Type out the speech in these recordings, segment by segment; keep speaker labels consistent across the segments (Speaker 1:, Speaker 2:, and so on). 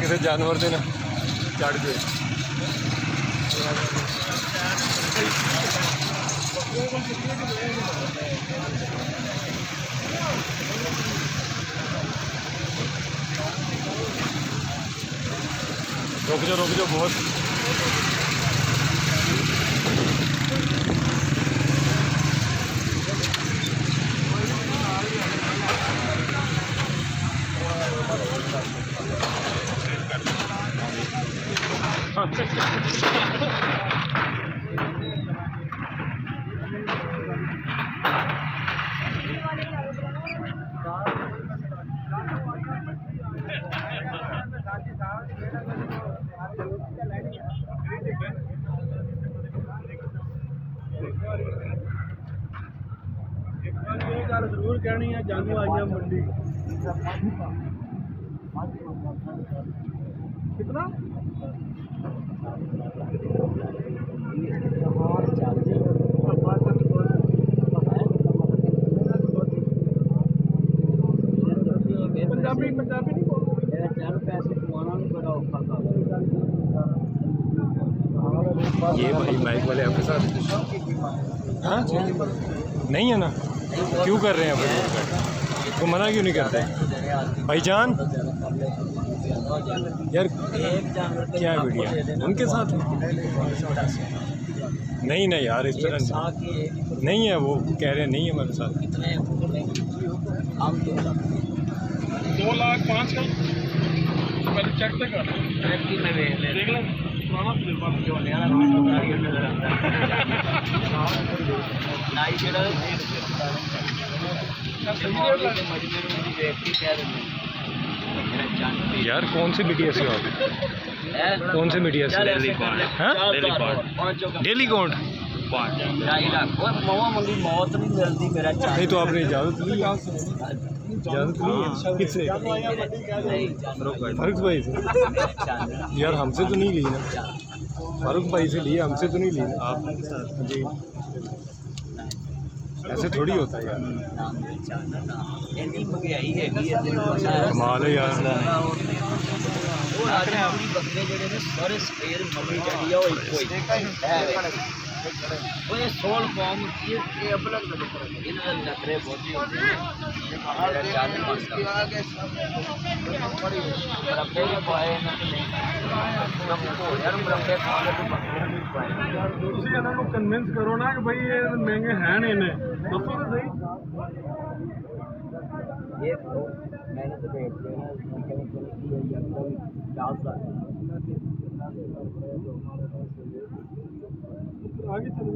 Speaker 1: किसी जानवर से ना चढ़ गए। रुक जाओ बहुत। जरूर कहनी है जानू आई मंडी कितना पंजाबी पंजाबी पैसे कमाना भी बड़ा औखा था। ये भाई बाइक वाले आपके साथ हाँ नहीं है ना, क्यों कर रहे हैं फिर तो मना क्यों नहीं करते भाईजान? यार क्या वीडियो उनके साथ है? नहीं नहीं यार इस तरह नहीं है, वो कह रहे हैं नहीं है हमारे साथ। 2,05,000 का पहले चेक तो कर देख लो यार। कौन से मीडिया से हो आप? कौन से मीडिया से? डेली कौंड मौत नहीं मिलती मेरा नहीं तो आपने इजाज़त ली? इजाज़त ली किससे? फारूक भाई से? यार हमसे तो नहीं ली ना, फारूक भाई से लिए, हमसे तो नहीं ली ना आप जी। ऐसे थोड़ी होता है यार, कमाल है यार। सोल फॉर्म नखरे कन्विंस करो ना कि भाई ये महंगे हैं नहीं ने दसो तो सही। मैंने तो देख लिया आगे चले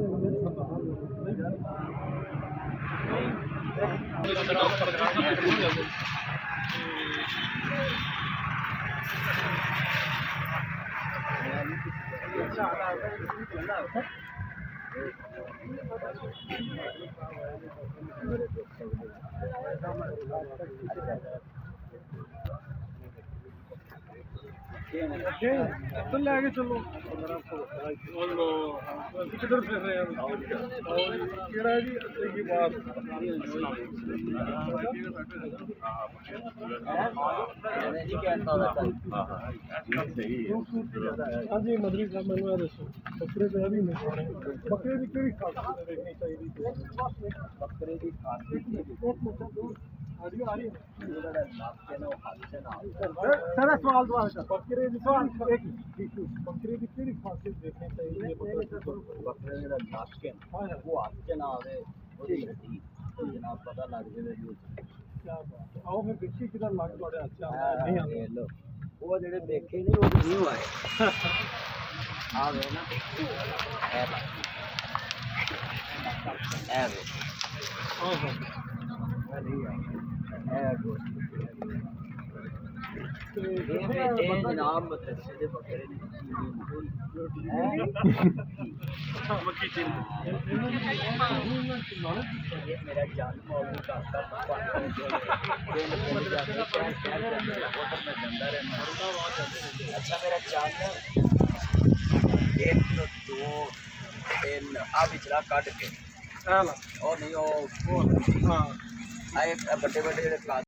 Speaker 1: तो ले आगे चलो। किधर से रहे हैं जी बात हाँ जी मदरी साहब मैंने दसो बकरे तो भी नहीं बकरे की केड़ी खासियत देखनी चाहिए? बकरे की खासियत सर सवाल बकरे बकरे की केड़ी खासियत देखनी चाहिए? बकरे वो हाथ च ना आवे जनाब पता लग जाए। आओ फिर देखिए किधर लग थोड़े अच्छा नहीं लो वो जेडे देखे नहीं वो नहीं आए आ वे ना जनाब बकरे मेरा जान अच्छा मेरा जानवर 1 2 3 आ पिछला कट के और नहीं हाँ बड़े बड़े